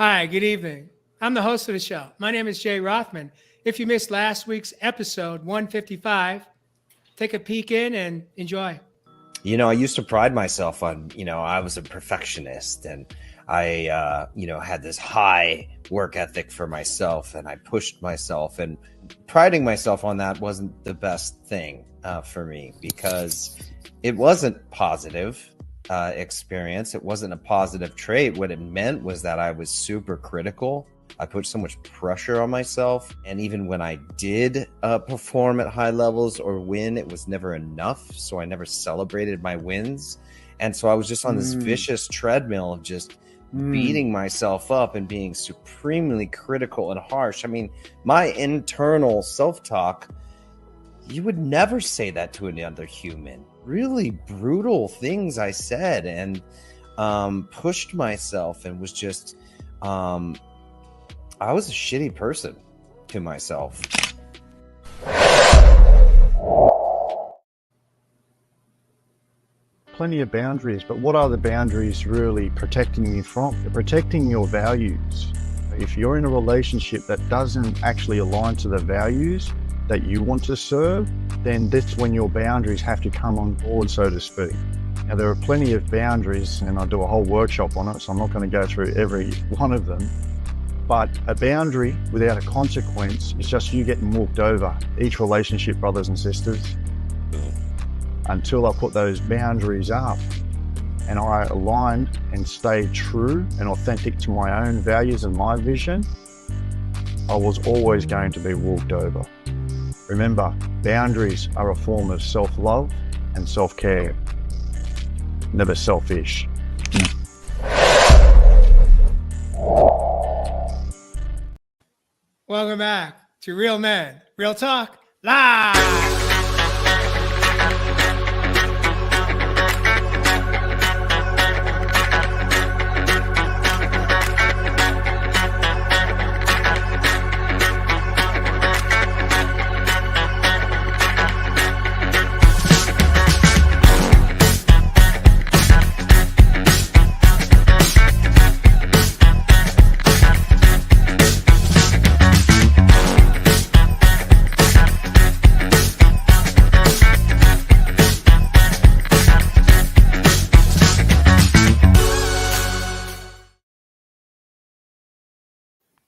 Hi, good evening. I'm the host of the show. My name is 𝙁𝙬𝙑. If you missed last week's episode 155, take a peek in and enjoy. I used to pride myself on, I was a perfectionist and I, had this high work ethic for myself and I pushed myself, and priding myself on that wasn't the best thing for me because it wasn't positive experience. It wasn't a positive trait. What it meant was that I was super critical. I put so much pressure on myself. And even when I did perform at high levels or win, it was never enough. So I never celebrated my wins. And so I was just on this vicious treadmill of just beating myself up and being supremely critical and harsh. I mean, my internal self-talk, you would never say that to another human. Really brutal things I said and pushed myself and was just, I was a shitty person to myself. Plenty of boundaries, but what are the boundaries really protecting you from? They're protecting your values. If you're in a relationship that doesn't actually align to the values that you want to serve, then that's when your boundaries have to come on board, so to speak. Now, there are plenty of boundaries, and I do a whole workshop on it, so I'm not going to go through every one of them. But a boundary without a consequence is just you getting walked over. Each relationship, brothers and sisters, until I put those boundaries up and I align and stay true and authentic to my own values and my vision, I was always going to be walked over. Remember, boundaries are a form of self-love and self-care, never selfish. Welcome back to Real Men, Real Talk, Live.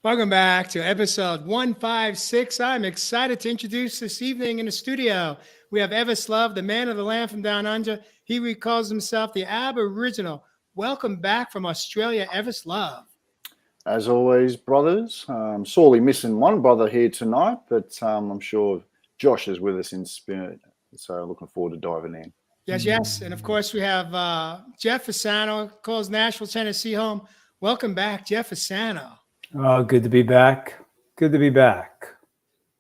Welcome back to episode 156. I'm excited to introduce this evening in the studio. We have 𝙂𝙑𝙑, the man of the land from down under. He recalls himself the Aboriginal. Welcome back from Australia, 𝙂𝙑𝙑. As always, brothers, sorely missing one brother here tonight, but I'm sure Josh is with us in spirit. So looking forward to diving in. Yes. And of course, we have Jeff Fasano, calls Nashville, Tennessee home. Welcome back, Jeff Fasano. Oh, good to be back. Good to be back.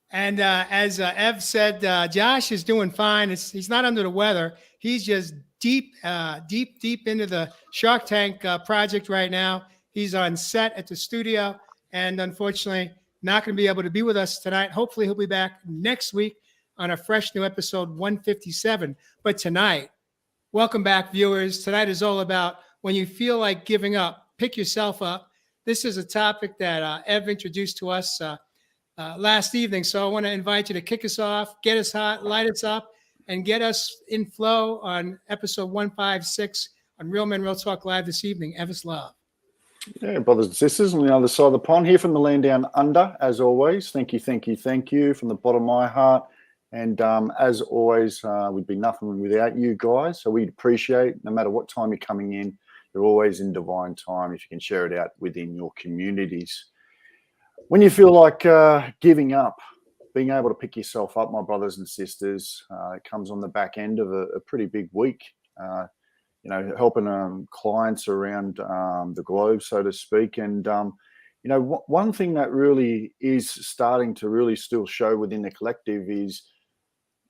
And as Ev said, Josh is doing fine. He's not under the weather. He's just deep into the Shark Tank project right now. He's on set at the studio, and unfortunately, not going to be able to be with us tonight. Hopefully, he'll be back next week on a fresh new episode 157. But tonight, welcome back, viewers. Tonight is all about when you feel like giving up, pick yourself up. This is a topic that Ev introduced to us last evening. So I want to invite you to kick us off, get us hot, light us up, and get us in flow on episode 156 on Real Men, Real Talk Live this evening. 𝙂𝙑𝙑. Yeah, brothers and sisters on the other side of the pond here from the land down under, as always. Thank you from the bottom of my heart. And as always, we'd be nothing without you guys. So we'd appreciate, no matter what time you're coming in, you're always in divine time if you can share it out within your communities. When you feel like giving up, being able to pick yourself up, my brothers and sisters, it comes on the back end of a pretty big week. Helping clients around the globe, so to speak. And, one thing that really is starting to really still show within the collective is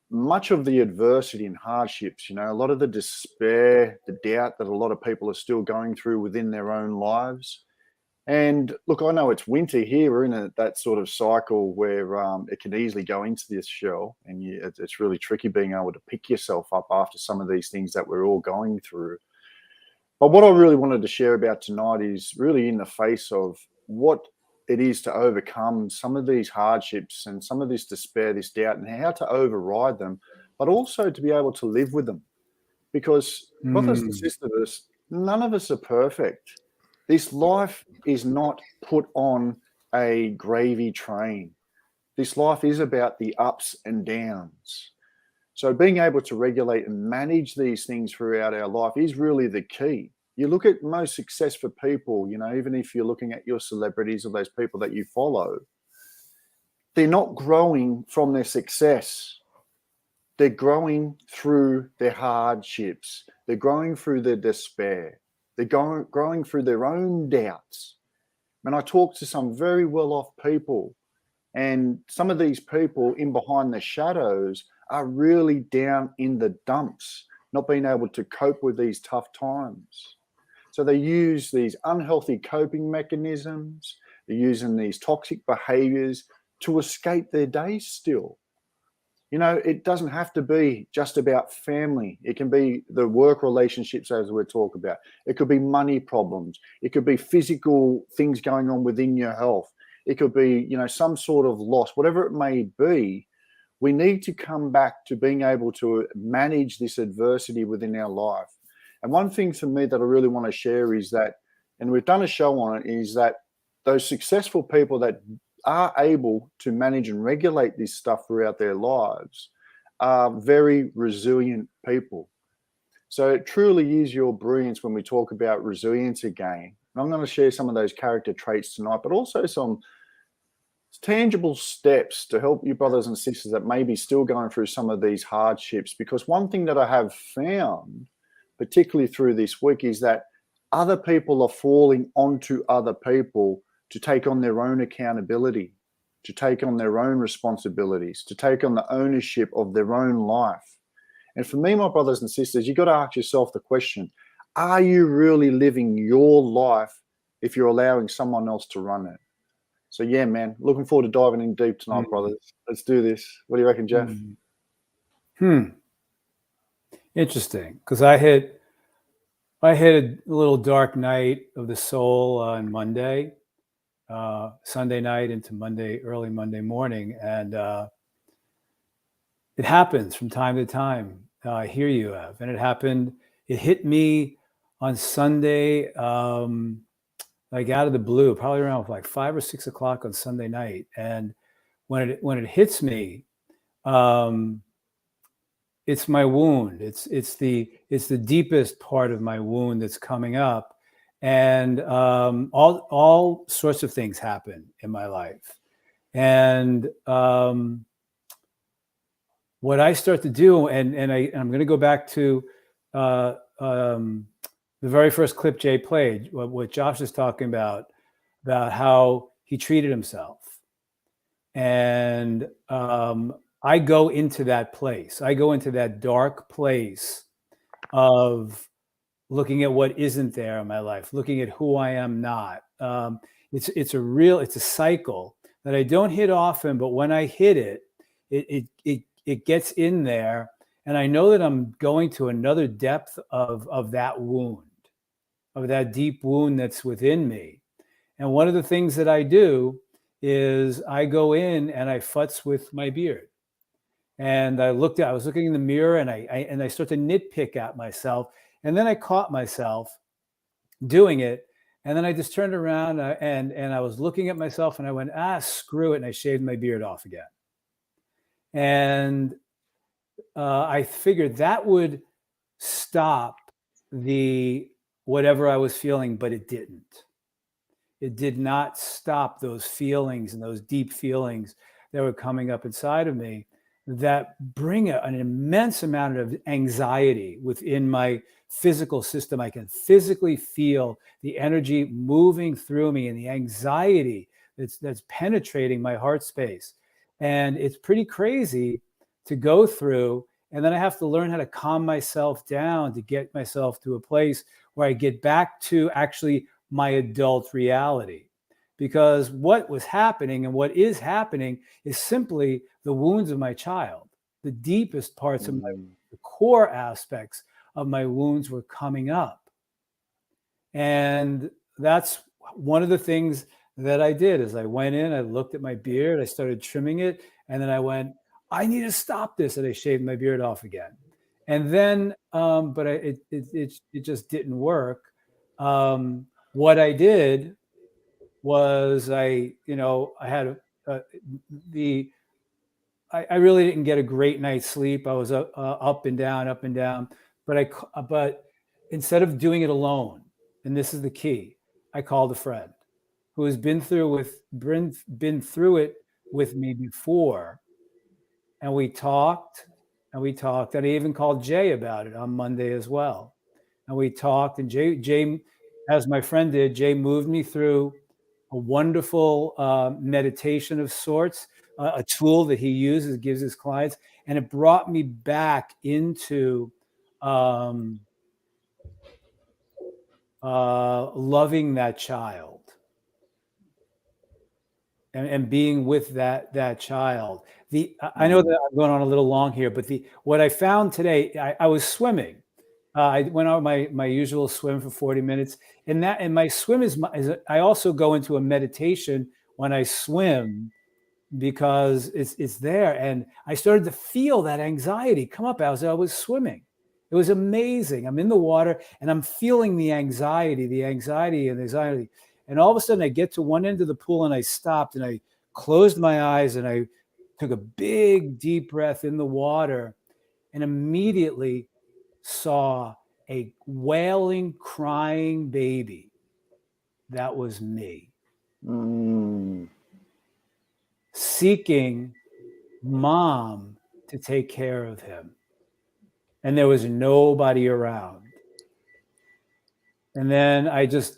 much of the adversity and hardships, a lot of the despair, the doubt that a lot of people are still going through within their own lives. And look, I know it's winter here. We're in that sort of cycle where it can easily go into this shell, and it's really tricky being able to pick yourself up after some of these things that we're all going through. But what I really wanted to share about tonight is really in the face of what it is to overcome some of these hardships and some of this despair, this doubt, and how to override them, but also to be able to live with them. Because, brothers and sisters, none of us are perfect. This life is not put on a gravy train. This life is about the ups and downs. So being able to regulate and manage these things throughout our life is really the key. You look at most successful people, you know, even if you're looking at your celebrities or those people that you follow, they're not growing from their success. They're growing through their hardships. They're growing through their despair. They're growing through their own doubts. And I talk to some very well-off people, and some of these people in behind the shadows are really down in the dumps, not being able to cope with these tough times. So they use these unhealthy coping mechanisms. They're using these toxic behaviors to escape their days still. You know, it doesn't have to be just about family. It can be the work relationships, as we're talking about. It could be money problems. It could be physical things going on within your health. It could be, you know, some sort of loss, whatever it may be. We need to come back to being able to manage this adversity within our life. And one thing for me that I really want to share is that, and we've done a show on it, is that those successful people that are able to manage and regulate this stuff throughout their lives are very resilient people. So it truly is your brilliance when we talk about resilience again. And I'm going to share some of those character traits tonight, but also some tangible steps to help you brothers and sisters that may be still going through some of these hardships. Because one thing that I have found, particularly through this week, is that other people are falling onto other people to take on their own accountability, to take on their own responsibilities, to take on the ownership of their own life. And for me, my brothers and sisters, you've got to ask yourself the question, are you really living your life if you're allowing someone else to run it? So yeah, man, looking forward to diving in deep tonight, brothers. Let's do this. What do you reckon, Jeff? Interesting, because I hit a little dark night of the soul on Monday, Sunday night into early Monday morning, and it happens from time to time. I hear you, Ev, and it hit me on Sunday, like out of the blue, probably around like 5 or 6 o'clock on Sunday night. And when it hits me, it's my wound. It's the deepest part of my wound that's coming up, and all sorts of things happen in my life. And what I start to do, and I'm going to go back to the very first clip Jay played, what Josh is talking about how he treated himself. And I go into that place. I go into that dark place of looking at what isn't there in my life, looking at who I am not. It's a cycle that I don't hit often, but when I hit it, it gets in there, and I know that I'm going to another depth of that wound, of that deep wound that's within me. And one of the things that I do is I go in and I futz with my beard. And I was looking in the mirror, and I start to nitpick at myself. And then I caught myself doing it. And then I just turned around and I was looking at myself, and I went, screw it. And I shaved my beard off again. And I figured that would stop whatever I was feeling, but it didn't. It did not stop those feelings and those deep feelings that were coming up inside of me that bring an immense amount of anxiety within my physical system. I can physically feel the energy moving through me and the anxiety that's penetrating my heart space. And it's pretty crazy to go through. And then I have to learn how to calm myself down to get myself to a place where I get back to actually my adult reality. Because what was happening and what is happening is simply the wounds of my child. The deepest parts of the core aspects of my wounds were coming up. And that's one of the things that I did is I went in, I looked at my beard, I started trimming it, and then I went, I need to stop this, and I shaved my beard off again. And then, but it just didn't work. What I did was I had I really didn't get a great night's sleep. I was up and down, but instead of doing it alone, and this is the key, I called a friend who has been through it with me before, and we talked and I even called Jay about it on Monday as well, and we talked, and Jay, as my friend did, Jay moved me through a wonderful meditation of sorts, a tool that he uses, gives his clients, and it brought me back into loving that child and being with that child. I know that I'm going on a little long here, but what I found today, I was swimming. I went on my usual swim for 40 minutes, and my swim is I also go into a meditation when I swim, because it's there, and I started to feel that anxiety come up as I was swimming. It was amazing. I'm in the water and I'm feeling the anxiety, and all of a sudden I get to one end of the pool and I stopped and I closed my eyes and I took a big deep breath in the water, and immediately saw a wailing, crying baby. That was me. Seeking mom to take care of him. And there was nobody around. And then I just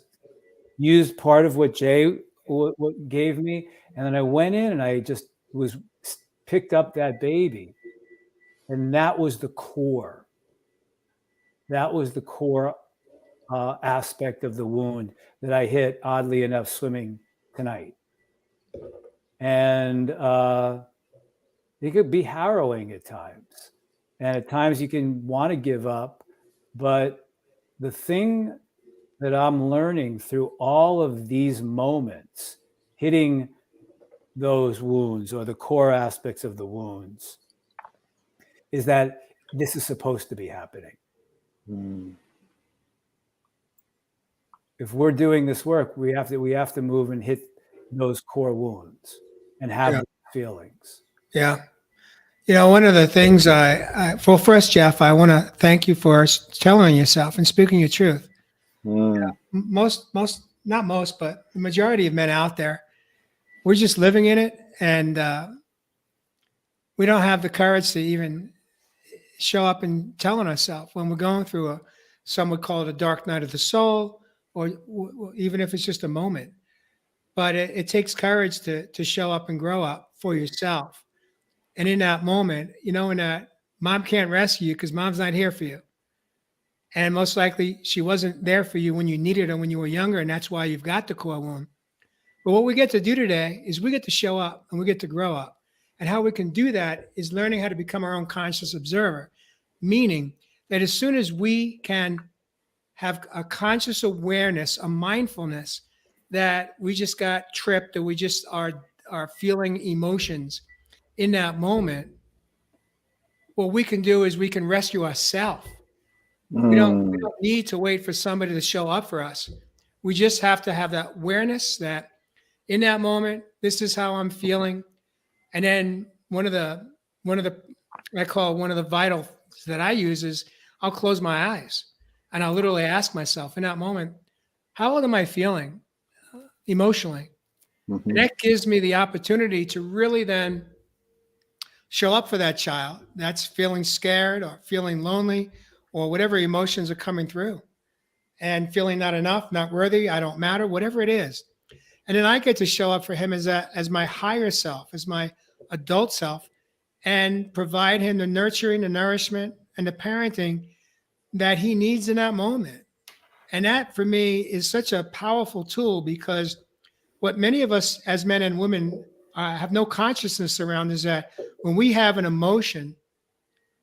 used part of what Jay gave me. And then I went in and I just picked up that baby. And that was the core. That was the core aspect of the wound that I hit, oddly enough, swimming tonight. And it could be harrowing at times. And at times you can want to give up. But the thing that I'm learning through all of these moments, hitting those wounds or the core aspects of the wounds, is that this is supposed to be happening. If we're doing this work, we have to move and hit those core wounds and have those feelings. Yeah. One of the things well, first, Jeff, I want to thank you for telling yourself and speaking your truth. Most, not most, but the majority of men out there, we're just living in it, and we don't have the courage to even show up and telling ourselves when we're going through some would call it a dark night of the soul, or even if it's just a moment. But it takes courage to show up and grow up for yourself. And in that moment, knowing that mom can't rescue you because mom's not here for you. And most likely she wasn't there for you when you needed her when you were younger, and that's why you've got the core wound. But what we get to do today is we get to show up and we get to grow up. And how we can do that is learning how to become our own conscious observer, meaning that as soon as we can have a conscious awareness, a mindfulness that we just got tripped or we just are feeling emotions in that moment, what we can do is we can rescue ourselves. We don't need to wait for somebody to show up for us. We just have to have that awareness that in that moment, this is how I'm feeling. And then one of the vital that I use is I'll close my eyes and I'll literally ask myself in that moment, how am I feeling emotionally? And that gives me the opportunity to really then show up for that child that's feeling scared or feeling lonely or whatever emotions are coming through, and feeling not enough, not worthy, I don't matter, whatever it is. And then I get to show up for him as my higher self, as my adult self, and provide him the nurturing, the nourishment, and the parenting that he needs in that moment. And that for me is such a powerful tool, because what many of us as men and women have no consciousness around is that when we have an emotion,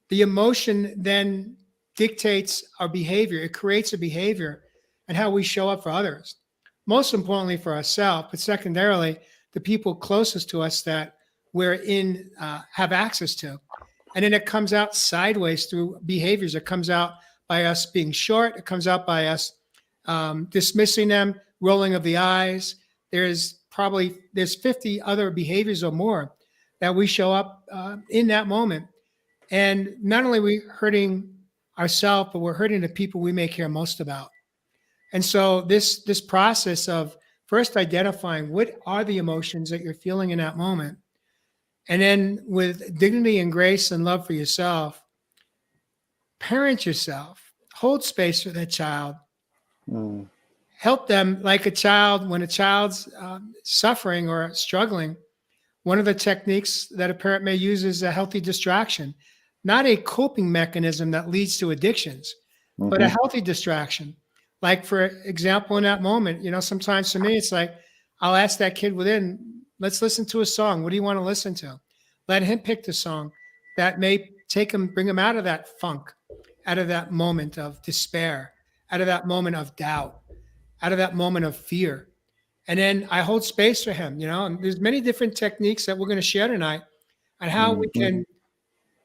the emotion then dictates our behavior. It creates a behavior and how we show up for others. most importantly for ourselves, but secondarily, the people closest to us that we're in, have access to. And then it comes out sideways through behaviors. It comes out by us being short. It comes out by us dismissing them, rolling of the eyes. There's 50 other behaviors or more that we show up in that moment. And not only are we hurting ourselves, but we're hurting the people we may care most about. And so this process of first identifying what are the emotions that you're feeling in that moment, and then with dignity and grace and love for yourself, parent yourself, hold space for that child, help them like a child. When a child's suffering or struggling, one of the techniques that a parent may use is a healthy distraction, not a coping mechanism that leads to addictions, but a healthy distraction. Like, for example, in that moment, sometimes for me, it's like, I'll ask that kid within, let's listen to a song. What do you want to listen to? Let him pick the song that may bring him out of that funk, out of that moment of despair, out of that moment of doubt, out of that moment of fear. And then I hold space for him, and there's many different techniques that we're going to share tonight on how we can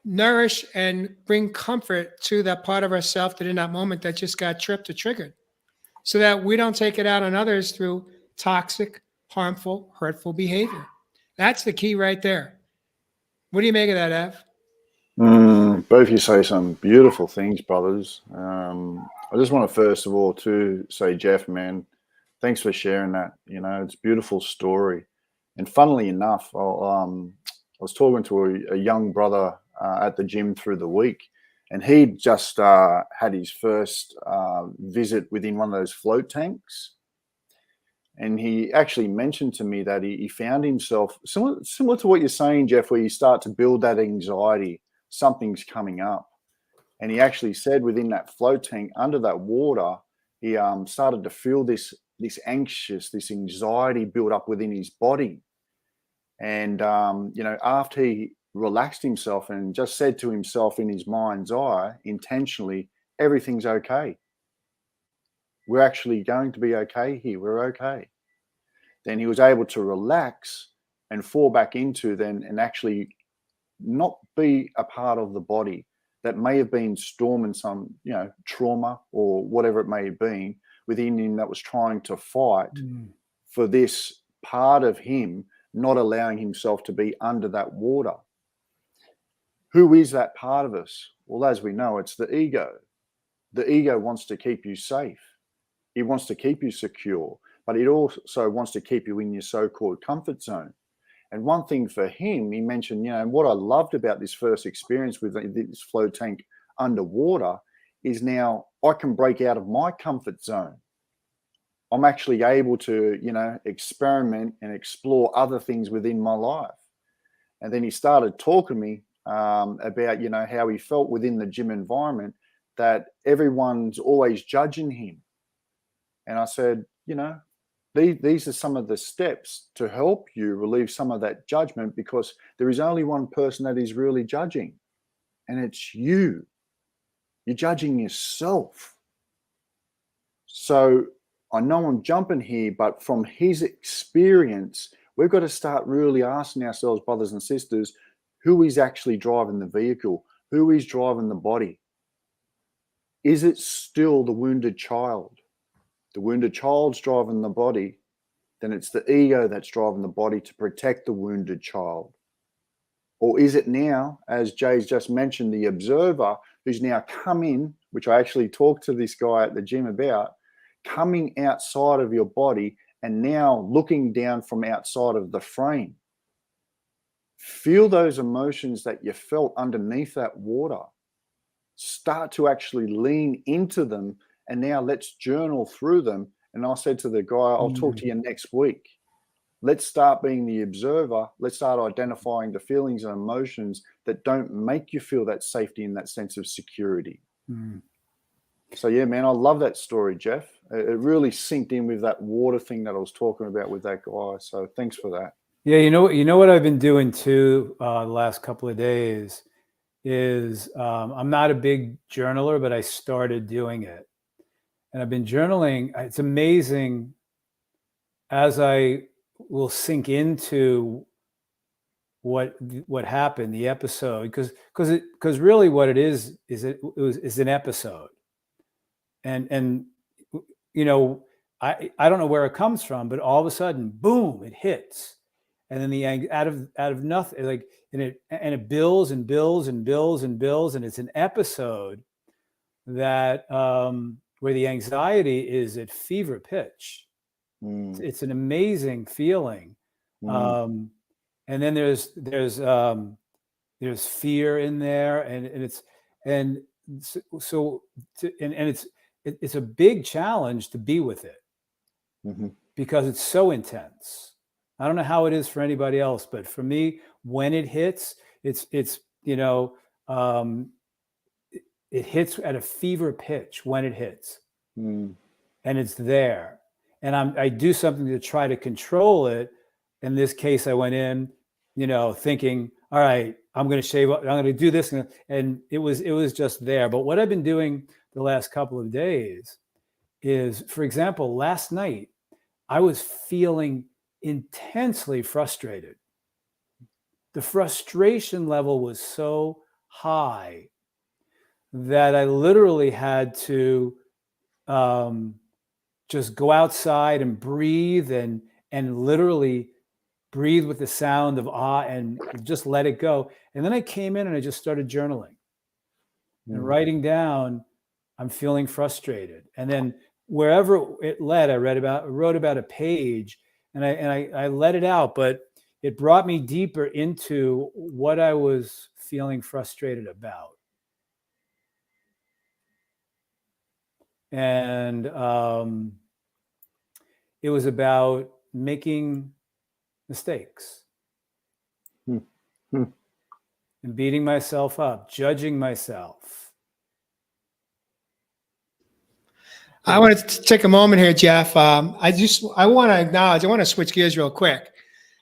nourish and bring comfort to that part of ourselves that in that moment that just got tripped or triggered, so that we don't take it out on others through toxic, harmful, hurtful behavior. That's the key right there. What do you make of that, Ev? Both you say some beautiful things, brothers. I just want to first of all to say, Jeff, man, thanks for sharing that. It's a beautiful story. And funnily enough, I was talking to a young brother at the gym through the week, and he'd just had his first visit within one of those float tanks. And he actually mentioned to me that he found himself similar to what you're saying, Jeff, where you start to build that anxiety, something's coming up. And he actually said within that float tank, under that water, he started to feel this anxiety build up within his body. And, after he relaxed himself and just said to himself in his mind's eye, intentionally, everything's okay. We're actually going to be okay here. We're okay. Then he was able to relax and fall back into and actually not be a part of the body that may have been storming some, trauma or whatever it may have been within him that was trying to fight for this part of him, not allowing himself to be under that water. Who is that part of us? Well, as we know, it's the ego. The ego wants to keep you safe. It wants to keep you secure, but it also wants to keep you in your so-called comfort zone. And one thing for him, he mentioned, what I loved about this first experience with this float tank underwater is now I can break out of my comfort zone. I'm actually able to, experiment and explore other things within my life. And then he started talking to me about, how he felt within the gym environment, that everyone's always judging him. And I said, these are some of the steps to help you relieve some of that judgment, because there is only one person that is really judging, and it's you. You're judging yourself. So I know I'm jumping here, but from his experience, we've got to start really asking ourselves, brothers and sisters, who is actually driving the vehicle? Who is driving the body? Is it still the wounded child? The wounded child's driving the body, then it's the ego that's driving the body to protect the wounded child. Or is it now, as Jay's just mentioned, the observer who's now come in, which I actually talked to this guy at the gym about, coming outside of your body and now looking down from outside of the frame. Feel those emotions that you felt underneath that water. Start to actually lean into them. And now let's journal through them. And I said to the guy, I'll talk to you next week. Let's start being the observer. Let's start identifying the feelings and emotions that don't make you feel that safety and that sense of security. So, yeah, man, I love that story, Jeff. It really synced in with that water thing that I was talking about with that guy. So thanks for that. Yeah, you know what I've been doing too the last couple of days is I'm not a big journaler, but I started doing it. And I've been journaling. It's amazing as I will sink into what happened, the episode, because really what it is an episode, and you know, I don't know where it comes from, but all of a sudden, boom, it hits, and then out of nothing, like, and it builds and builds and builds and builds, and it's an episode that where the anxiety is at fever pitch. It's an amazing feeling. And then there's fear in there, and it's a big challenge to be with it, because it's so intense. I don't know how it is for anybody else, but for me, when it hits, it's you know, it hits at a fever pitch when it hits, and it's there, and I do something to try to control it. In this case, I went in, you know, thinking, all right, I'm going to shave up, I'm going to do this. And it was just there. But what I've been doing the last couple of days is, for example, last night, I was feeling intensely frustrated. The frustration level was so high that I literally had to just go outside and breathe and literally breathe with the sound of and just let it go. And then I came in and I just started journaling and writing down, I'm feeling frustrated. And then wherever it led, I wrote about a page, and I let it out, but it brought me deeper into what I was feeling frustrated about. And it was about making mistakes and beating myself up, judging myself. I want to take a moment here, Jeff. I want to acknowledge, I want to switch gears real quick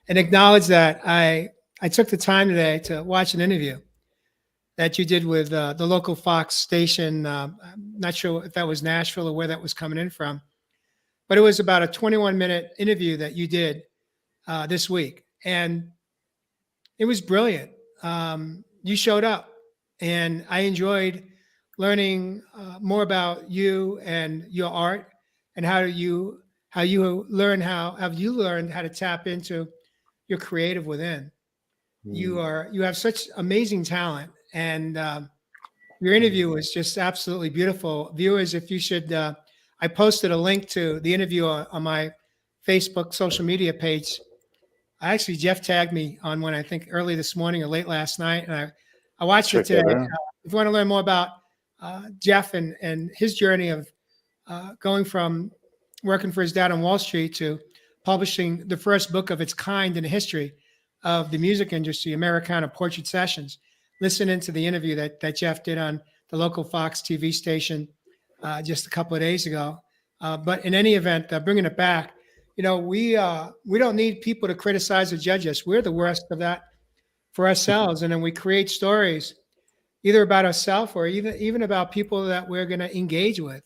and acknowledge that I took the time today to watch an interview that you did with the local Fox station. I'm not sure if that was Nashville or where that was coming in from, but it was about a 21-minute interview that you did this week. And it was brilliant. You showed up, and I enjoyed learning more about you and your art, and how you learned how to tap into your creative within. You have such amazing talent, and your interview was just absolutely beautiful. Viewers, if you should, I posted a link to the interview on my Facebook social media page. Jeff tagged me on one, I think early this morning or late last night, and I watched it today. If you want to learn more about Jeff and his journey of going from working for his dad on Wall Street to publishing the first book of its kind in the history of the music industry, Americana Portrait Sessions, listen into the interview that Jeff did on the local Fox TV station just a couple of days ago. But in any event, bringing it back, you know, we don't need people to criticize or judge us. We're the worst of that for ourselves. And then we create stories either about ourselves or even about people that we're going to engage with.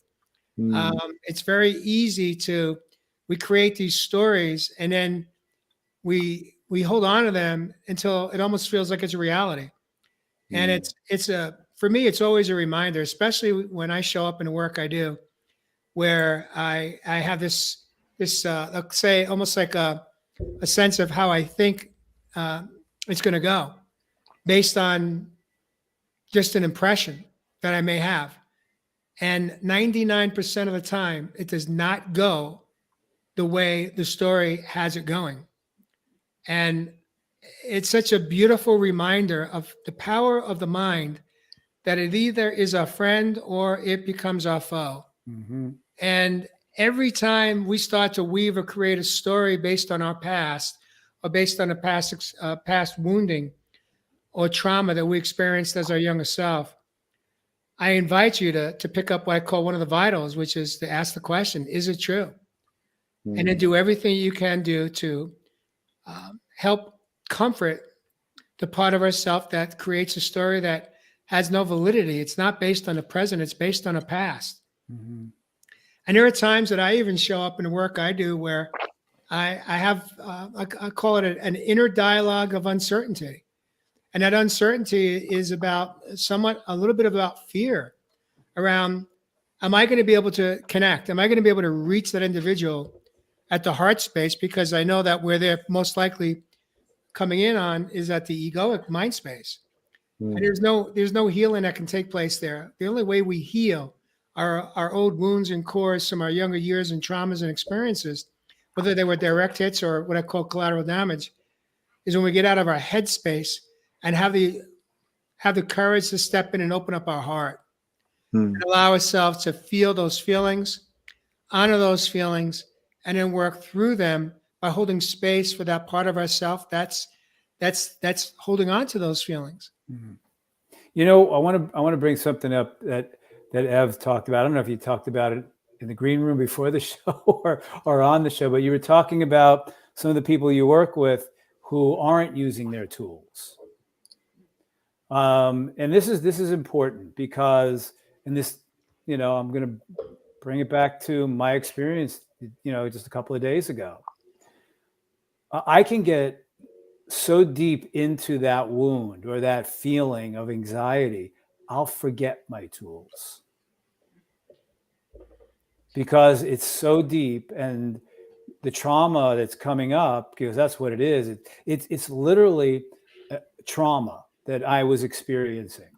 It's very easy we create these stories, and then we hold on to them until it almost feels like it's a reality. And for me, it's always a reminder, especially when I show up in the work I do, where I have this let's say almost like a sense of how I think it's going to go based on just an impression that I may have. And 99% of the time, it does not go the way the story has it going. And it's such a beautiful reminder of the power of the mind, that it either is our friend or it becomes our foe. And every time we start to weave or create a story based on our past, or based on a past wounding or trauma that we experienced as our younger self, I invite you to pick up what I call one of the vitals, which is to ask the question, is it true? And then do everything you can do to help comfort the part of ourself that creates a story that has no validity. It's not based on the present, it's based on the past. And there are times that I even show up in the work I do where I have, I call it an inner dialogue of uncertainty. And that uncertainty is about a little bit about fear around, am I going to be able to connect? Am I going to be able to reach that individual at the heart space? Because I know that where they're most likely coming in on is at the egoic mind space. And there's no healing that can take place there. The only way we heal our old wounds and cores from our younger years and traumas and experiences, whether they were direct hits or what I call collateral damage, is when we get out of our head space and have the courage to step in and open up our heart and allow ourselves to feel those feelings, honor those feelings, and then work through them by holding space for that part of ourself that's holding on to those feelings. Mhm. You know, I want to bring something up that Ev talked about. I don't know if you talked about it in the green room before the show or on the show, but you were talking about some of the people you work with who aren't using their tools. And this is important because, and this, you know, I'm going to bring it back to my experience, you know, just a couple of days ago. I can get so deep into that wound or that feeling of anxiety, I'll forget my tools because it's so deep, and the trauma that's coming up, because that's what it is. It's literally trauma that I was experiencing,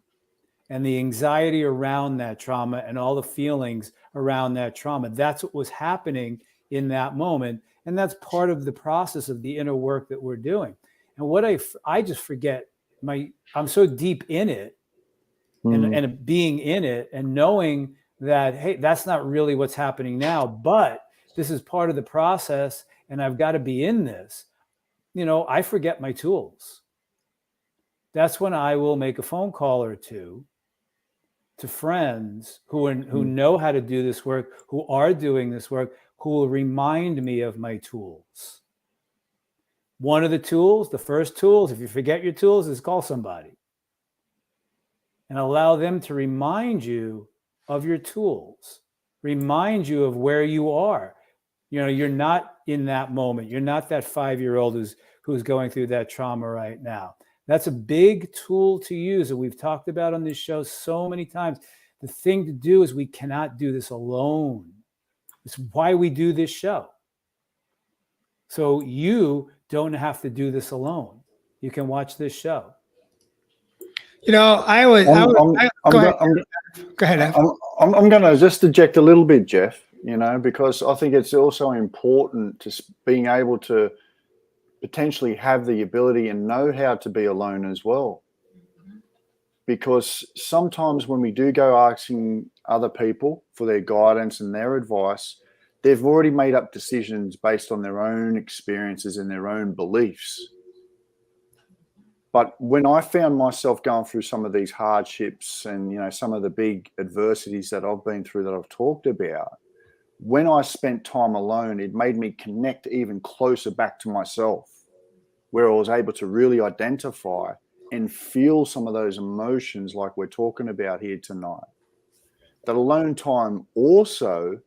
and the anxiety around that trauma and all the feelings around that trauma. That's what was happening in that moment. And that's part of the process of the inner work that we're doing. And what I just forget I'm so deep in it and being in it and knowing that, hey, that's not really what's happening now, but this is part of the process and I've got to be in this. You know, I forget my tools. That's when I will make a phone call or two to friends who know how to do this work, who are doing this work, who will remind me of my tools. One of the tools, the first tools, if you forget your tools, is call somebody and allow them to remind you of your tools, remind you of where you are. You know, you're not in that moment. You're not that 5-year-old who's going through that trauma right now. That's a big tool to use that we've talked about on this show so many times. The thing to do is we cannot do this alone. It's why we do this show. So you don't have to do this alone. You can watch this show. You know, go ahead. Ev. I'm going to just eject a little bit, Jeff, you know, because I think it's also important to being able to potentially have the ability and know how to be alone as well. Because sometimes when we do go asking other people for their guidance and their advice, they've already made up decisions based on their own experiences and their own beliefs. But when I found myself going through some of these hardships and, you know, some of the big adversities that I've been through that I've talked about, when I spent time alone, it made me connect even closer back to myself, where I was able to really identify and feel some of those emotions like we're talking about here tonight. That alone time also,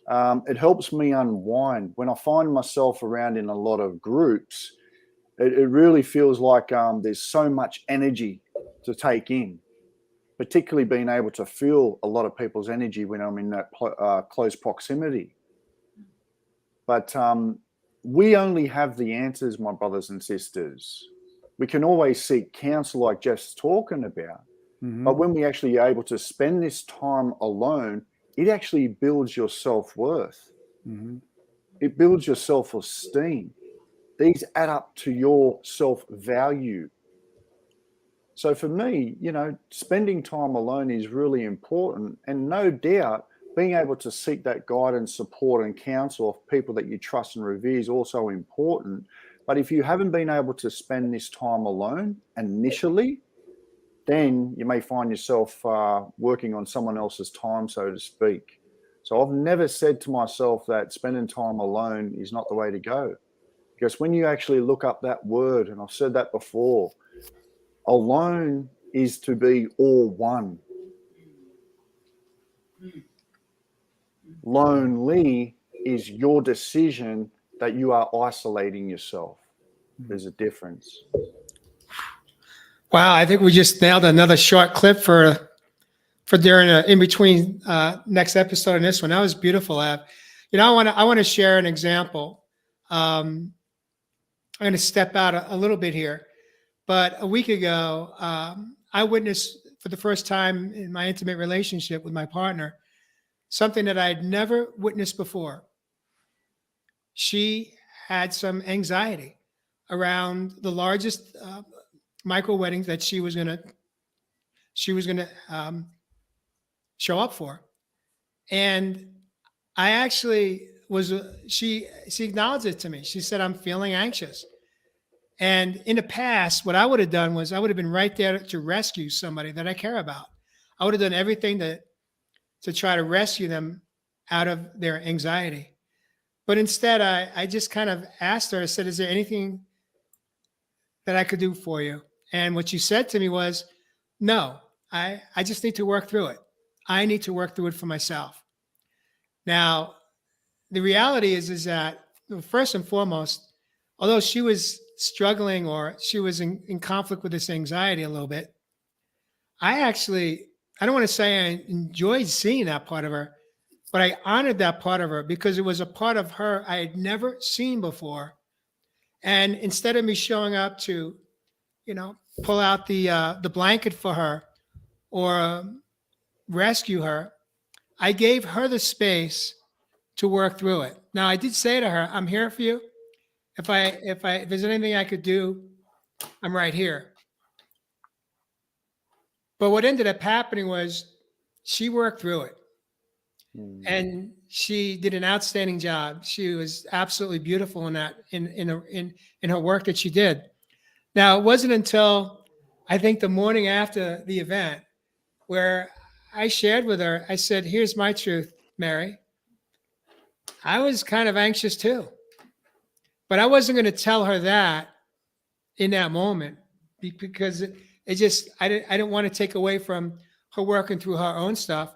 it helps me unwind. When I find myself around in a lot of groups, it really feels like there's so much energy to take in, particularly being able to feel a lot of people's energy when I'm in that close proximity. But we only have the answers, my brothers and sisters. We can always seek counsel like Jeff's talking about. Mm-hmm. But when we actually are able to spend this time alone, it actually builds your self-worth. Mm-hmm. It builds your self-esteem. These add up to your self-value. So for me, you know, spending time alone is really important. And no doubt, being able to seek that guidance, support, and counsel of people that you trust and revere is also important. But if you haven't been able to spend this time alone initially, then you may find yourself working on someone else's time, so to speak. So I've never said to myself that spending time alone is not the way to go. Because when you actually look up that word, and I've said that before, alone is to be all one. Lonely is your decision that you are isolating yourself. There's a difference. Wow, I think we just nailed another short clip for during in between next episode and this one. That was beautiful, Ab. You know, I want to share an example. I'm going to step out a little bit here, but a week ago, I witnessed for the first time in my intimate relationship with my partner something that I had never witnessed before. She had some anxiety around the largest micro weddings that she was gonna show up for, and I actually was. She acknowledged it to me. She said, "I'm feeling anxious." And in the past, what I would have done was I would have been right there to rescue somebody that I care about. I would have done everything to try to rescue them out of their anxiety. But instead, I just kind of asked her, I said, "Is there anything that I could do for you?" And what she said to me was, "No, I just need to work through it. I need to work through it for myself." Now, the reality is that first and foremost, although she was struggling or she was in conflict with this anxiety a little bit, I don't want to say I enjoyed seeing that part of her, but I honored that part of her because it was a part of her I had never seen before. And instead of me showing up to, pull out the blanket for her or rescue her, I gave her the space to work through it. Now, I did say to her, "I'm here for you. If there's anything I could do, I'm right here." But what ended up happening was she worked through it. And she did an outstanding job. She was absolutely beautiful in her work that she did. Now, it wasn't until I think the morning after the event where I shared with her, I said, "Here's my truth, Mary. I was kind of anxious too, but I wasn't going to tell her that in that moment because I didn't want to take away from her working through her own stuff.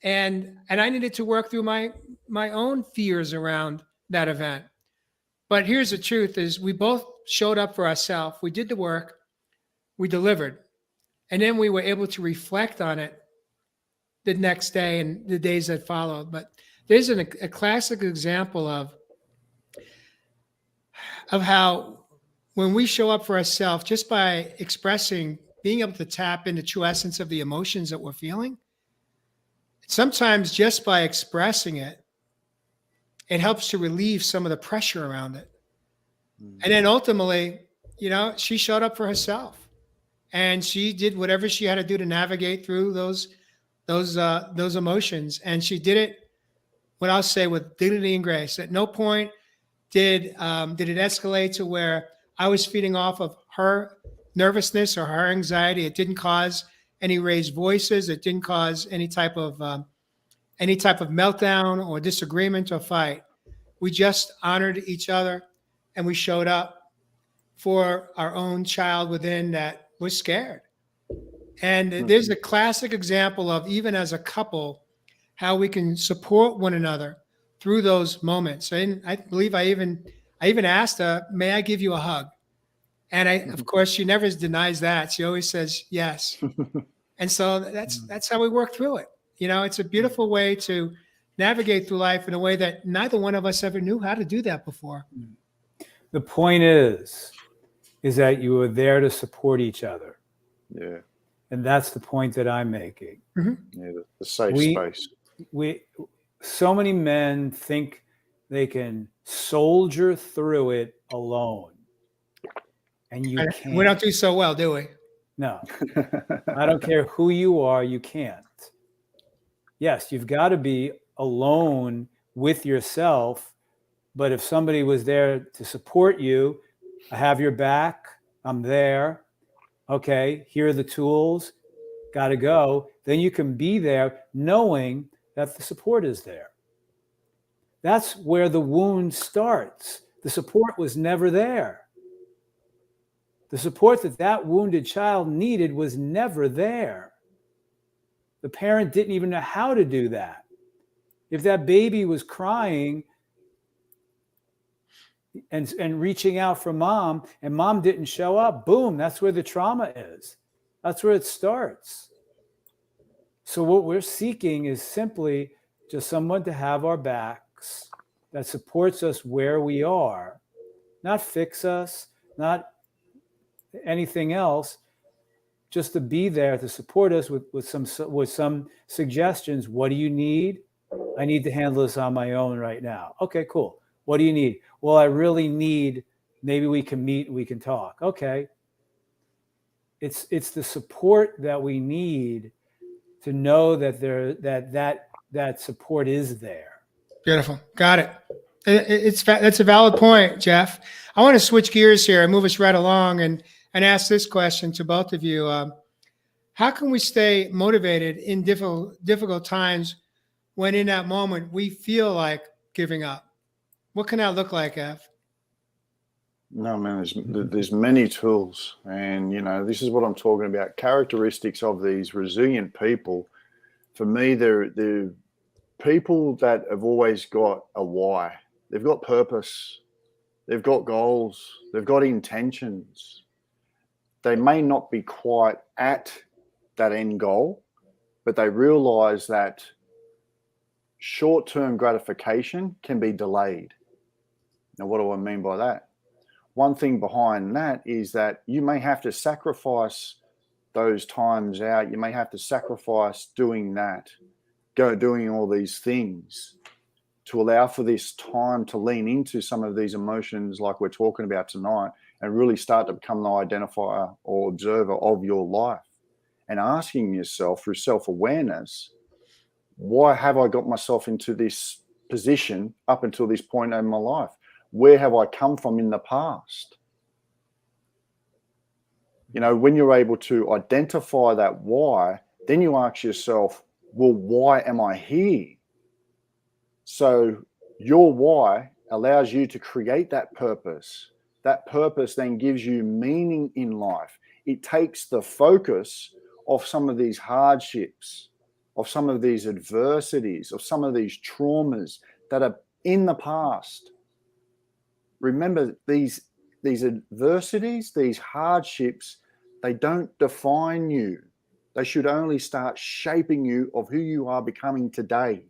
And I needed to work through my own fears around that event. But here's the truth is we both showed up for ourselves. We did the work, we delivered, and then we were able to reflect on it the next day and the days that followed. But there's a classic example of how when we show up for ourselves, just by expressing, being able to tap into true essence of the emotions that we're feeling, sometimes just by expressing it, it helps to relieve some of the pressure around it. And then ultimately, she showed up for herself and she did whatever she had to do to navigate through those emotions. And she did it, what I'll say, with dignity and grace. At no point did it escalate to where I was feeding off of her nervousness or her anxiety. It didn't cause any raised voices. It didn't cause any type of meltdown or disagreement or fight. We just honored each other and we showed up for our own child within that was scared. And there's a classic example of, even as a couple, how we can support one another through those moments. And I believe I even asked her, "May I give you a hug?" And of course, she never denies that. She always says yes. And so that's how we work through it. It's a beautiful way to navigate through life in a way that neither one of us ever knew how to do that before. The point is that you were there to support each other. Yeah. And that's the point that I'm making. Mm-hmm. Yeah, the safe space. So many men think they can soldier through it alone. And you can't. We don't do so well, do we? No. I don't care who you are, you can't. Yes, you've got to be alone with yourself. But if somebody was there to support you, I have your back, I'm there. Okay, here are the tools, got to go. Then you can be there knowing that the support is there. That's where the wound starts. The support was never there. The support that wounded child needed was never there. The parent didn't even know how to do that. If that baby was crying, and reaching out for mom, and mom didn't show up, boom, that's where the trauma is. That's where it starts. So what we're seeking is simply just someone to have our backs, that supports us where we are, not fix us, not anything else, just to be there to support us with some suggestions. What do you need? I need to handle this on my own right now. Okay, cool. What do you need? Well, I really need, maybe we can meet, we can talk. Okay. It's the support that we need to know that that support is there. Beautiful. Got it. That's a valid point, Jeff. I want to switch gears here and move us right along and ask this question to both of you. How can we stay motivated in difficult times when in that moment we feel like giving up? What can that look like, Ev? No, man, there's many tools. And, you know, this is what I'm talking about. Characteristics of these resilient people. For me, they're people that have always got a why. They've got purpose. They've got goals. They've got intentions. They may not be quite at that end goal, but they realize that short-term gratification can be delayed. Now, what do I mean by that? One thing behind that is that you may have to sacrifice those times out. You may have to sacrifice doing that, doing all these things to allow for this time to lean into some of these emotions like we're talking about tonight and really start to become the identifier or observer of your life and asking yourself through self-awareness, why have I got myself into this position up until this point in my life? Where have I come from in the past? You know, when you're able to identify that why, then you ask yourself, well, why am I here? So your why allows you to create that purpose. That purpose then gives you meaning in life. It takes the focus of some of these hardships, of some of these adversities, of some of these traumas that are in the past. Remember, these adversities, these hardships, they don't define you. They should only start shaping you of who you are becoming today.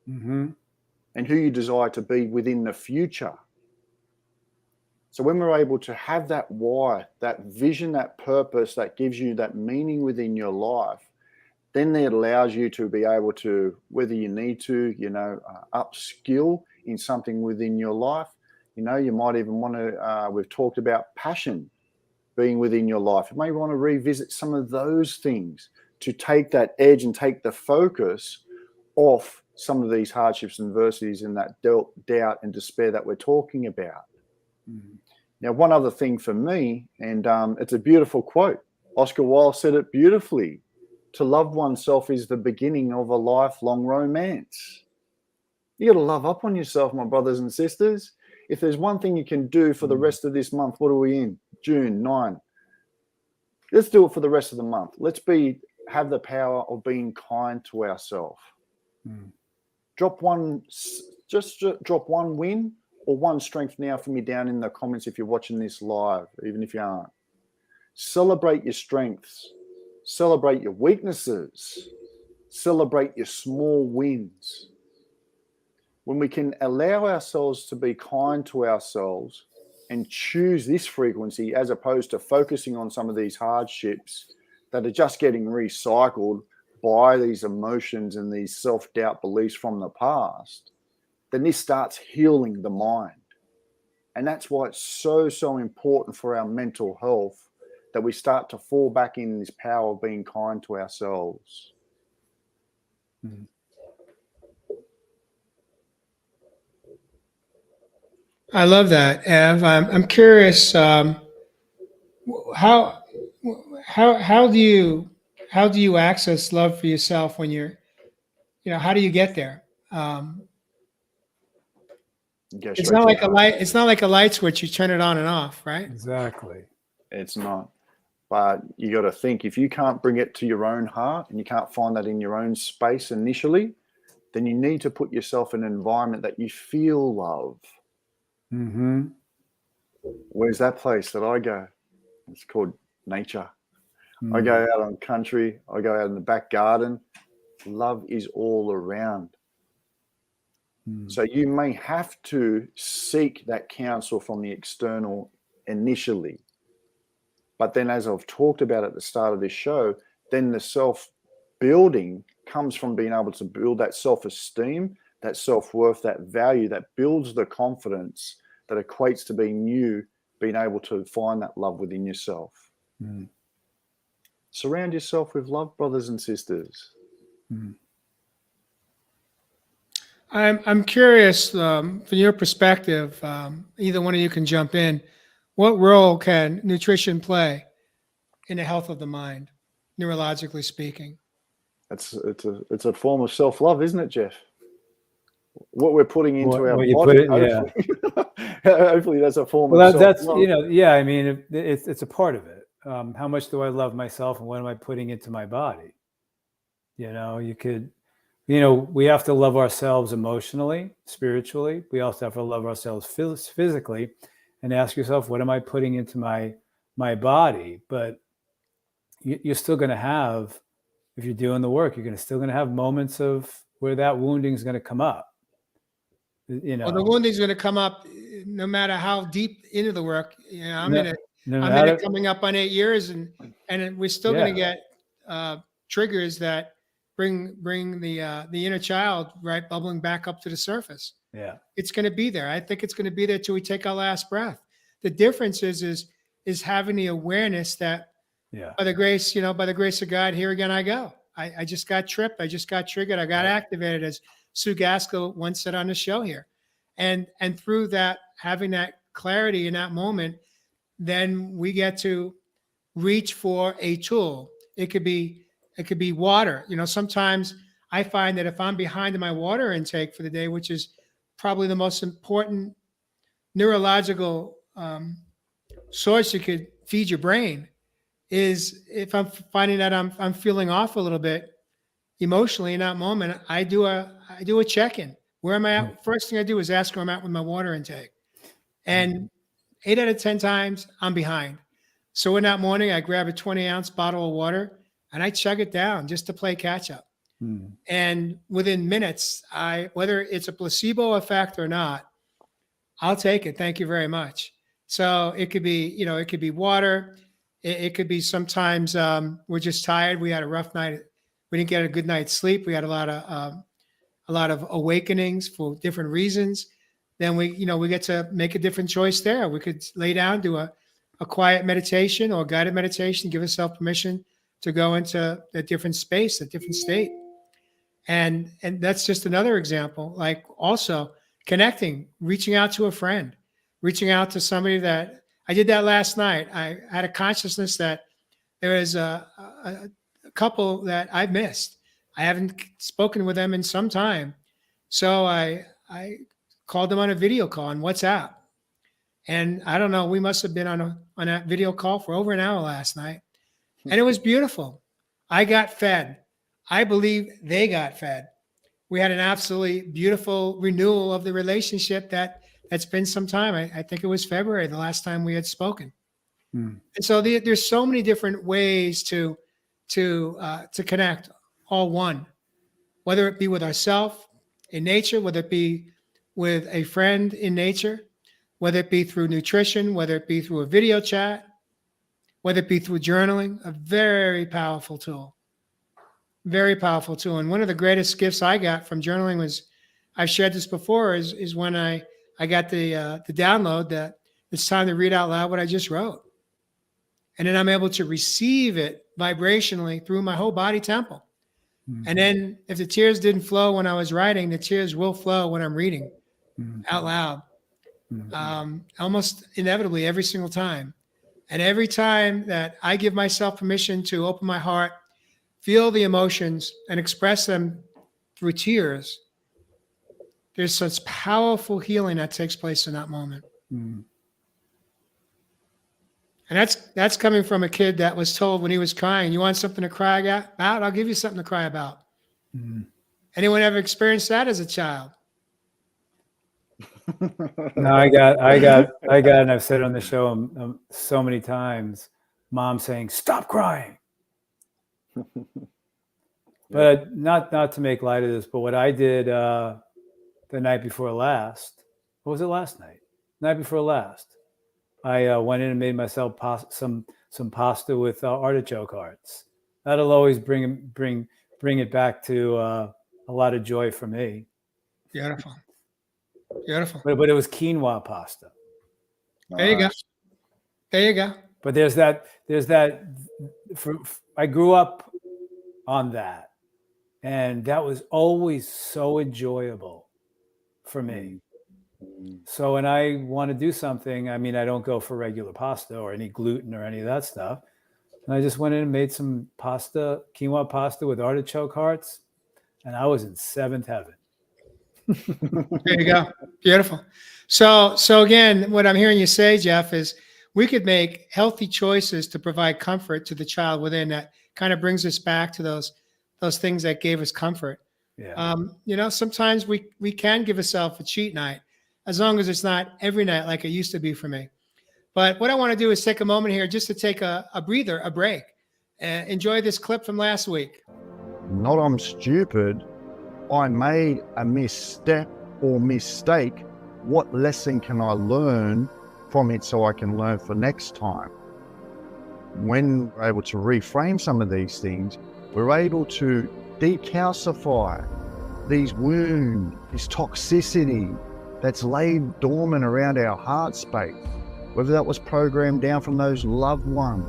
Mm-hmm. And who you desire to be within the future. So when we're able to have that why, that vision, that purpose that gives you that meaning within your life, then it allows you to be able to, whether you need to, you know, upskill in something within your life. You know, you might even want to, we've talked about passion being within your life. You may want to revisit some of those things to take that edge and take the focus off some of these hardships and adversities and that doubt and despair that we're talking about. Mm-hmm. Now, one other thing for me, and it's a beautiful quote. Oscar Wilde said it beautifully. To love oneself is the beginning of a lifelong romance. You got to love up on yourself, my brothers and sisters. If there's one thing you can do for the rest of this month, what are we in? June 9. Let's do it for the rest of the month. Let's have the power of being kind to ourselves. Mm. Drop one win or one strength now for me down in the comments if you're watching this live, even if you aren't. Celebrate your strengths. Celebrate your weaknesses. Celebrate your small wins. When we can allow ourselves to be kind to ourselves and choose this frequency as opposed to focusing on some of these hardships that are just getting recycled by these emotions and these self-doubt beliefs from the past, then this starts healing the mind. And that's why it's so, so important for our mental health that we start to fall back in this power of being kind to ourselves. Mm-hmm. I love that, Ev. I'm curious. How do you access love for yourself when you're, how do you get there? It's not like a light. It's not like a light switch. You turn it on and off, right? Exactly. It's not. But you got to think, if you can't bring it to your own heart and you can't find that in your own space initially, then you need to put yourself in an environment that you feel love. Mm-hmm. Where's that place that I go? It's called nature. I go out on country. I go out in the back garden. Love is all around. So you may have to seek that counsel from the external initially. But then, as I've talked about at the start of this show, then the self-building comes from being able to build that self-esteem, that self-worth, that value that builds the confidence that equates to being you, being able to find that love within yourself. Surround yourself with love, brothers and sisters. I'm curious, from your perspective, either one of you can jump in. What role can nutrition play in the health of the mind, neurologically speaking? It's a form of self-love, isn't it, Jeff? What we're putting into our what you body, put it, hopefully, hopefully that's a form Well, of that's self-love. I mean, it's a part of it. How much do I love myself, and what am I putting into my body? You could, we have to love ourselves emotionally, spiritually. We also have to love ourselves physically, and ask yourself, what am I putting into my body? But you're still going to have, if you're doing the work, you're still going to have moments of where that wounding is going to come up. Well, the wounding is going to come up no matter how deep into the work. I'm in it coming up on 8 years, and we're still going to get triggers that bring the inner child right bubbling back up to the surface. Yeah, it's going to be there. I think it's going to be there till we take our last breath. The difference is having the awareness that by the grace of God, here again I go. I just got tripped. I just got triggered. I got activated, as 𝙂𝙬𝙘𝙠 once said on the show here. And through that, having that clarity in that moment, then we get to reach for a tool. It could be water. Sometimes I find that if I'm behind in my water intake for the day, which is probably the most important neurological source you could feed your brain, is if I'm finding that I'm feeling off a little bit emotionally in that moment, I do a check-in. Where am I at? First thing I do is ask where I'm at with my water intake. And 8 out of 10 times I'm behind. So in that morning, I grab a 20-ounce bottle of water and I chug it down just to play catch up. And within minutes, whether it's a placebo effect or not, I'll take it. Thank you very much. So it could be, it could be water. It could be sometimes we're just tired. We had a rough night. We didn't get a good night's sleep. We had a lot of awakenings for different reasons. Then we get to make a different choice there. We could lay down, do a quiet meditation or guided meditation, give ourselves permission to go into a different space, a different state. And that's just another example. Like also connecting, reaching out to a friend, reaching out to somebody that I did that last night. I had a consciousness that there is a couple that I've missed. I haven't spoken with them in some time. So I called them on a video call on WhatsApp. And I don't know, we must have been on that video call for over an hour last night. And it was beautiful. I got fed. I believe they got fed. We had an absolutely beautiful renewal of the relationship that's been some time. I think it was February, the last time we had spoken. And so there's so many different ways to connect, all one, whether it be with ourselves in nature, whether it be with a friend in nature, whether it be through nutrition, whether it be through a video chat, whether it be through journaling, a very powerful tool. Very powerful tool. And one of the greatest gifts I got from journaling was, I've shared this before, is when I got the download that it's time to read out loud what I just wrote. And then I'm able to receive it vibrationally through my whole body temple. And then if the tears didn't flow when I was writing, the tears will flow when I'm reading out loud. Almost inevitably every single time. And every time that I give myself permission to open my heart, feel the emotions and express them through tears, there's such powerful healing that takes place in that moment. And that's coming from a kid that was told when he was crying, you want something to cry about? I'll give you something to cry about. Anyone ever experienced that as a child? No, and I've said it on the show so many times, Mom saying, "Stop crying." But not to make light of this, but what I did the night before last, what was it last night? Night before last, I went in and made myself some pasta with artichoke hearts. That'll always bring it back to a lot of joy for me. Beautiful. Beautiful. But it was quinoa pasta. There you go. There you go. But there's that. I grew up on that, and that was always so enjoyable for me. So when I want to do something, I mean, I don't go for regular pasta or any gluten or any of that stuff. And I just went in and made some pasta, quinoa pasta with artichoke hearts, and I was in seventh heaven. There you go. Beautiful. So again, what I'm hearing you say, Jeff, is we could make healthy choices to provide comfort to the child within. That kind of brings us back to those things that gave us comfort. Yeah. You know, sometimes we can give ourselves a cheat night, as long as it's not every night like it used to be for me. But what I want to do is take a moment here just to take a breather, a break, and enjoy this clip from last week. Not I'm stupid. I made a misstep or mistake. What lesson can I learn from it so I can learn for next time? When we're able to reframe some of these things, we're able to decalcify these wounds, this toxicity that's laid dormant around our heart space, whether that was programmed down from those loved ones,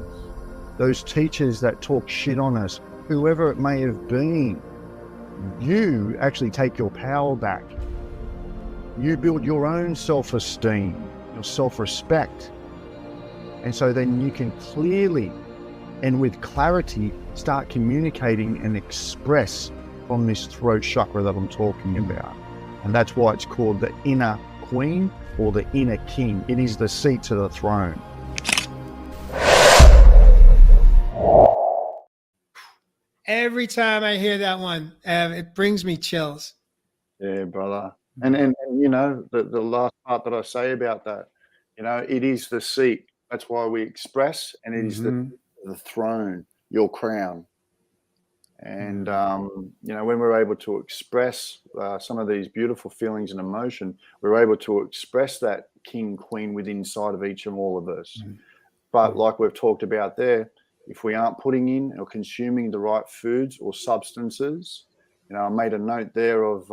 those teachers that talk shit on us, whoever it may have been. You actually take your power back. You build your own self-esteem, your self-respect. And so then you can clearly and with clarity start communicating and express from this throat chakra that I'm talking about. And that's why it's called the inner queen or the inner king. It is the seat to the throne. Every time I hear that one, it brings me chills. Yeah, brother. And you know, the last part that I say about that, you know, it is the seat. That's why we express, and it is the throne, your crown. And, you know, when we're able to express some of these beautiful feelings and emotion, we're able to express that king, queen within inside of each and all of us. But like we've talked about there, if we aren't putting in or consuming the right foods or substances, you know, I made a note there of,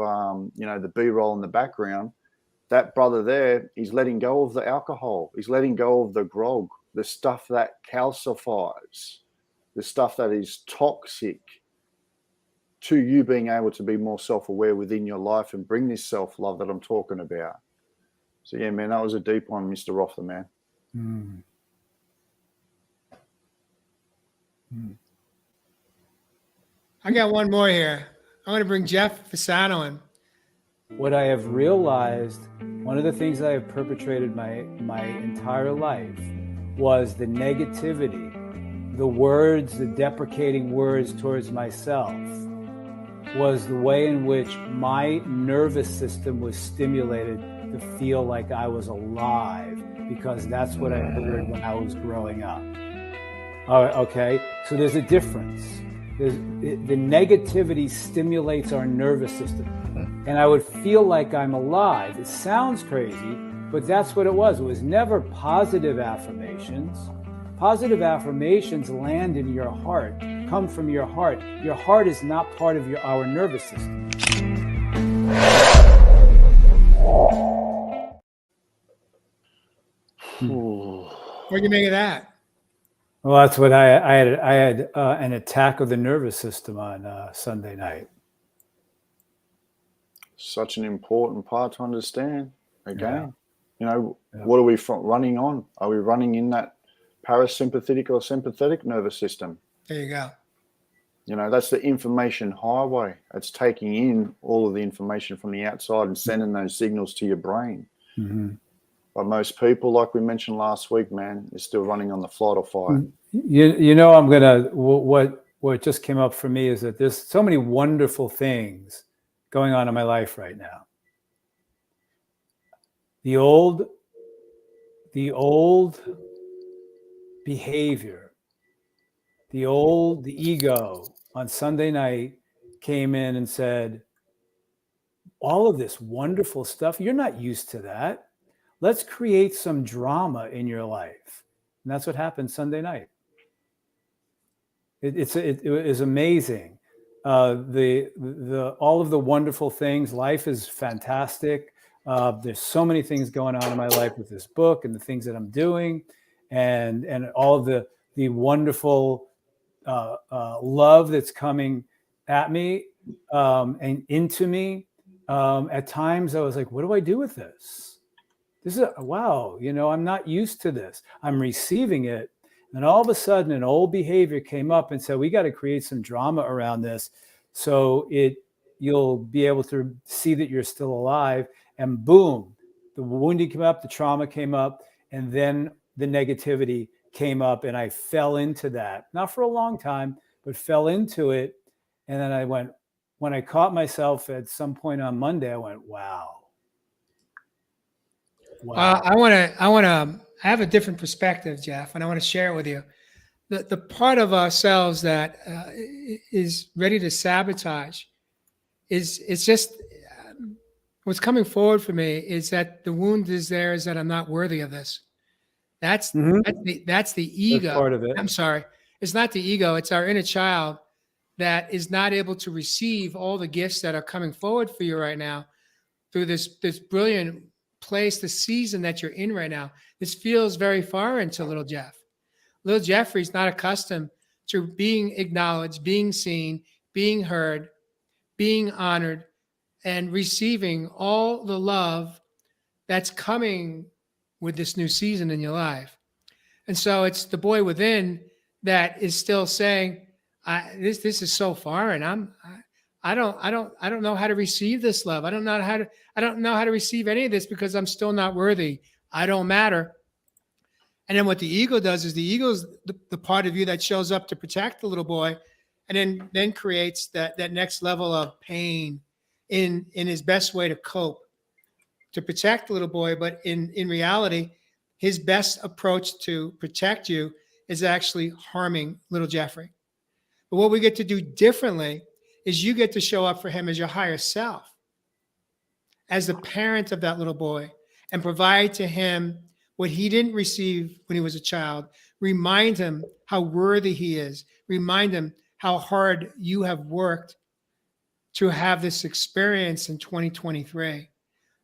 you know, the B-roll in the background. That brother there, he's letting go of the alcohol. He's letting go of the grog, the stuff that calcifies, the stuff that is toxic to you being able to be more self-aware within your life and bring this self-love that I'm talking about. So yeah, man, that was a deep one, Mr. Rother, man. I got one more here. I want to bring Jeff Fasano in. What I have realized, one of the things I have perpetrated my entire life was the negativity, the words, the deprecating words towards myself, was the way in which my nervous system was stimulated to feel like I was alive, because that's what I heard when I was growing up. Okay, so there's a difference. The negativity stimulates our nervous system. And I would feel like I'm alive. It sounds crazy, but that's what it was. It was never positive affirmations. Positive affirmations land in your heart, come from your heart. Your heart is not part of our nervous system. What do you make of that? Well, that's what I had an attack of the nervous system on Sunday night. Such an important part to understand. Again, you know, what are we running on? Are we running in that parasympathetic or sympathetic nervous system? There you go. You know, that's the information highway. It's taking in all of the information from the outside and sending those signals to your brain. But most people, like we mentioned last week, man, is still running on the flight or fight. You know, I'm gonna. What just came up for me is that there's so many wonderful things going on in my life right now. The old behavior, the ego on Sunday night came in and said, all of this wonderful stuff, you're not used to that. Let's create some drama in your life. And that's what happened Sunday night. It is amazing. All of the wonderful things. Life is fantastic. There's so many things going on in my life with this book and the things that I'm doing, and all of the wonderful love that's coming at me and into me. At times I was like, what do I do with this? This is wow, I'm not used to this. I'm receiving it. And all of a sudden an old behavior came up and said, we got to create some drama around this so you'll be able to see that you're still alive. And boom, the wounding came up, the trauma came up, and then the negativity came up, and I fell into that. Not for a long time, but fell into it. And then when I caught myself at some point on Monday, I went, wow. I have a different perspective, Jeff, and I want to share it with you. The part of ourselves that is ready to sabotage it's just what's coming forward for me is that the wound is that I'm not worthy of this. That's the ego. That's part of it. I'm sorry. It's not the ego. It's our inner child that is not able to receive all the gifts that are coming forward for you right now through this brilliant place, the season that you're in right now. This feels very foreign to little Jeff. Little Jeffrey's not accustomed to being acknowledged, being seen, being heard, being honored, and receiving all the love that's coming with this new season in your life. And so it's the boy within that is still saying, this is so foreign. I don't know how to receive this love. I don't know how to receive any of this because I'm still not worthy. I don't matter. And then what the ego does is the ego's the part of you that shows up to protect the little boy, and then creates that next level of pain in his best way to cope, to protect the little boy. But in reality, his best approach to protect you is actually harming little Jeffrey. But what we get to do differently is you get to show up for him as your higher self, as the parent of that little boy, and provide to him what he didn't receive when he was a child. Remind him how worthy he is. Remind him how hard you have worked to have this experience in 2023.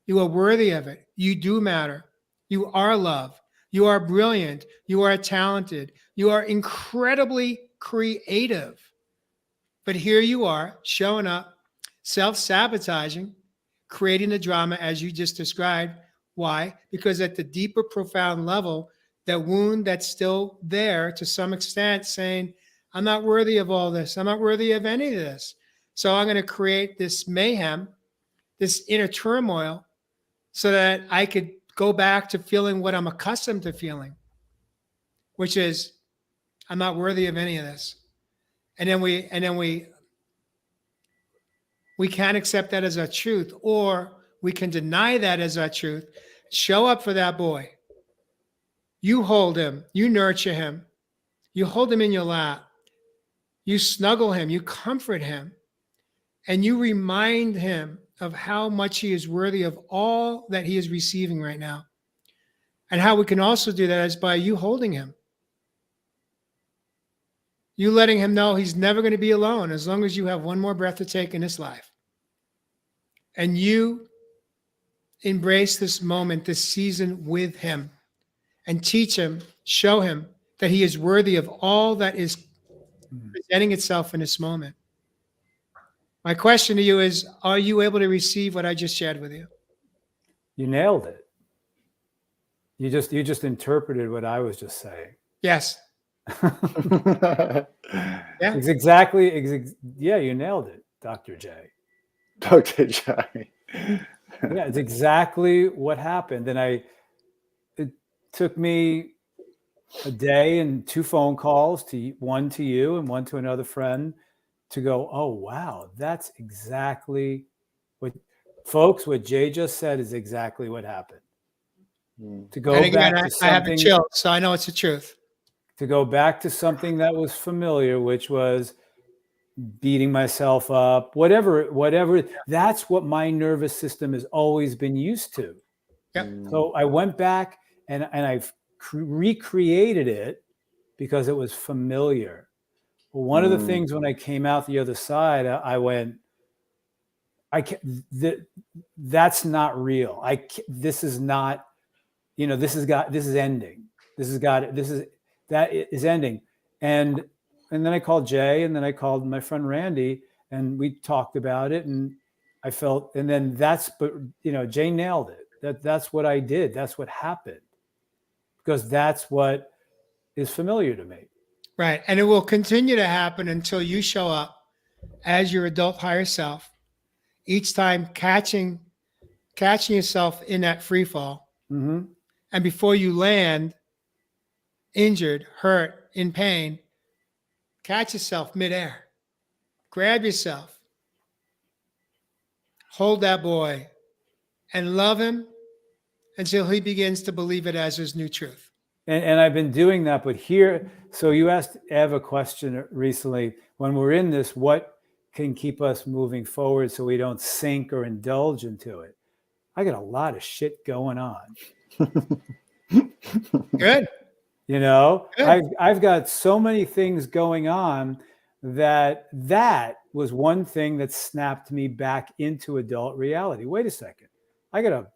You are worthy of it. You do matter. You are loved. You are brilliant. You are talented. You are incredibly creative. But here you are showing up, self-sabotaging, creating the drama as you just described. Why? Because at the deeper, profound level, that wound that's still there to some extent saying, I'm not worthy of all this. I'm not worthy of any of this. So I'm going to create this mayhem, this inner turmoil, so that I could go back to feeling what I'm accustomed to feeling, which is I'm not worthy of any of this. And then we can't accept that as our truth, or we can deny that as our truth. Show up for that boy. You hold him, you nurture him, you hold him in your lap, you snuggle him, you comfort him, and you remind him of how much he is worthy of all that he is receiving right now. And how we can also do that is by you holding him. You letting him know he's never going to be alone as long as you have one more breath to take in this life. And you embrace this moment, this season with him, and teach him, show him that he is worthy of all that is presenting itself in this moment. My question to you is, are you able to receive what I just shared with you? You nailed it. You just interpreted what I was just saying. Yes. Yeah. It's exactly, yeah, you nailed it, Dr. J. Dr. J. Yeah, it's exactly what happened. And it took me a day and 2 phone calls, one to you and one to another friend, to go, oh, wow, that's exactly what, folks, what Jay just said is exactly what happened. to go And again, back to I have a something, chill, so I know it's the truth. to go back to something that was familiar, which was beating myself up, whatever. That's what my nervous system has always been used to. Yep. So I went back and I've recreated it because it was familiar. Well, one of the things when I came out the other side, I went, I can't, that's not real. This is not, this is ending. That is ending. And then I called Jay, and then I called my friend Randy, and we talked about it, and I felt, and then Jay nailed it. That's what I did. That's what happened, because that's what is familiar to me. Right. And it will continue to happen until you show up as your adult higher self, each time catching yourself in that free fall. Mm-hmm. And before you land injured, hurt, in pain, catch yourself midair, grab yourself, hold that boy, and love him until he begins to believe it as his new truth. And I've been doing that, but here, so you asked Ev a question recently. When we're in this, what can keep us moving forward so we don't sink or indulge into it? I got a lot of shit going on. Good. Good. I've got so many things going on that was one thing that snapped me back into adult reality. Wait a second. I got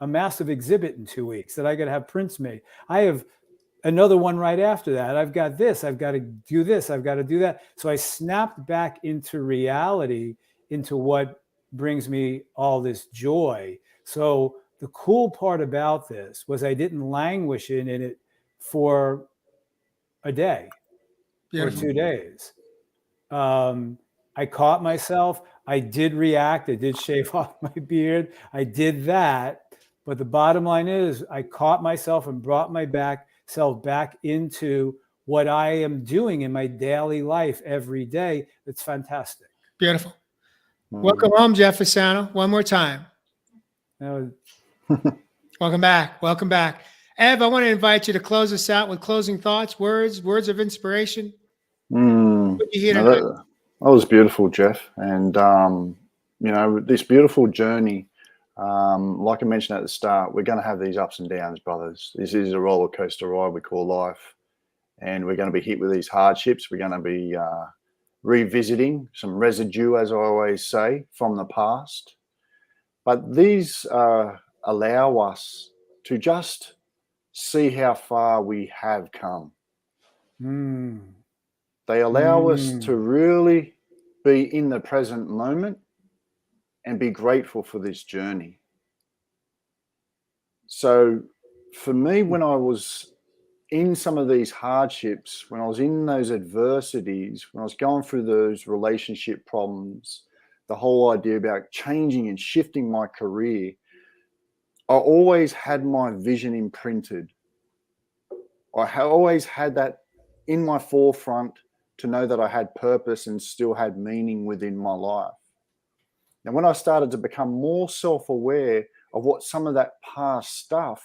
a massive exhibit in 2 weeks that I got to have prints made. I have another one right after that. I've got this. I've got to do this. I've got to do that. So I snapped back into reality, into what brings me all this joy. So the cool part about this was I didn't languish in it for a day or 2 days. I caught myself. I did react. I did shave off my beard. I did that. But the bottom line is I caught myself and brought myself back into what I am doing in my daily life every day. It's fantastic. Beautiful. Welcome home, Jeff Fasano. One more time. Welcome back. Welcome back. Ev, I want to invite you to close us out with closing thoughts, words of inspiration. That was beautiful, Jeff. And, this beautiful journey, like I mentioned at the start, we're going to have these ups and downs, brothers. This is a roller coaster ride we call life. And we're going to be hit with these hardships. We're going to be revisiting some residue, as I always say, from the past. But these allow us to just see how far we have come. They allow us to really be in the present moment and be grateful for this journey. So for me, when I was in some of these hardships, when I was in those adversities, when I was going through those relationship problems, the whole idea about changing and shifting my career, I always had my vision imprinted. I always had that in my forefront to know that I had purpose and still had meaning within my life. Now, when I started to become more self-aware of what some of that past stuff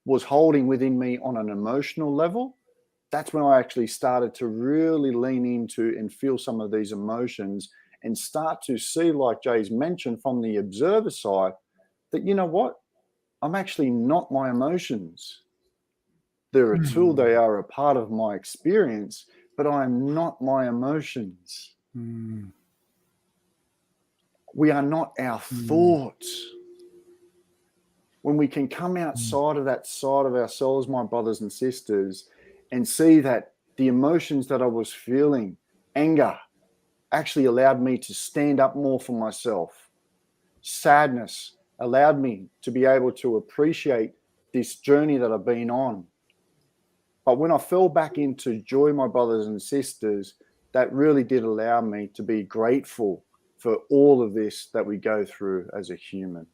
was holding within me on an emotional level, that's when I actually started to really lean into and feel some of these emotions and start to see, like Jay's mentioned, from the observer side, that, you know what? I'm actually not my emotions. They're a tool, they are a part of my experience, but I am not my emotions. We are not our thoughts. When we can come outside of that side of ourselves, my brothers and sisters, and see that the emotions that I was feeling, anger, actually allowed me to stand up more for myself. Sadness allowed me to be able to appreciate this journey that I've been on. But when I fell back into joy, my brothers and sisters, that really did allow me to be grateful for all of this that we go through as a human.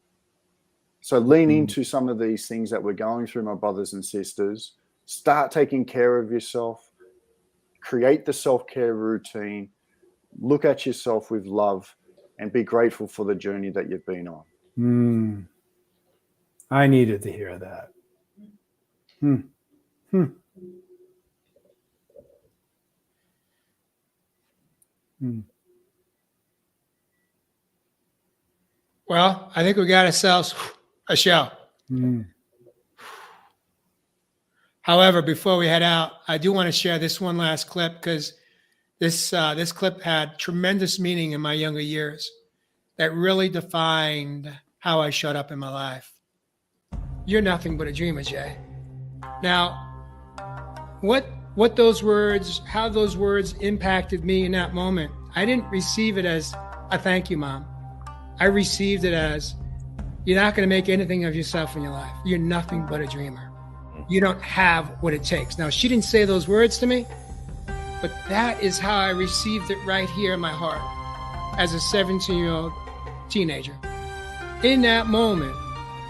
So lean into some of these things that we're going through, my brothers and sisters. Start taking care of yourself. Create the self-care routine. Look at yourself with love and be grateful for the journey that you've been on. I needed to hear that. Well, I think we got ourselves a show. However, before we head out, I do want to share this one last clip because this clip had tremendous meaning in my younger years that really defined how I showed up in my life. You're nothing but a dreamer, Jay. Now, what those words, how those words impacted me in that moment, I didn't receive it as a thank you, Mom. I received it as, you're not going to make anything of yourself in your life. You're nothing but a dreamer. You don't have what it takes. Now, she didn't say those words to me, but that is how I received it right here in my heart as a 17-year-old teenager. In that moment,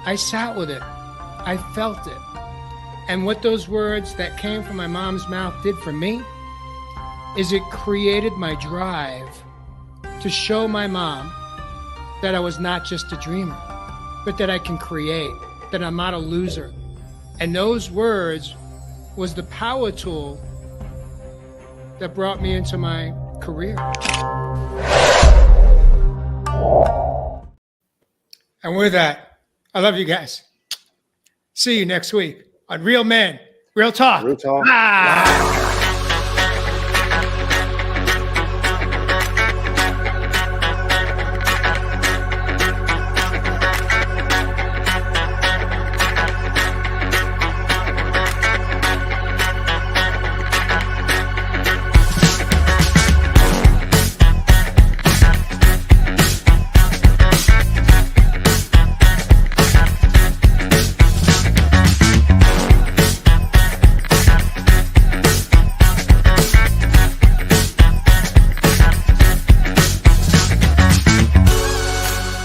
I sat with it. I felt it. And what those words that came from my mom's mouth did for me is it created my drive to show my mom that I was not just a dreamer, but that I can create, that I'm not a loser. And those words was the power tool that brought me into my career. And with that, I love you guys. See you next week on Real Men, Real Talk. Real talk. Ah!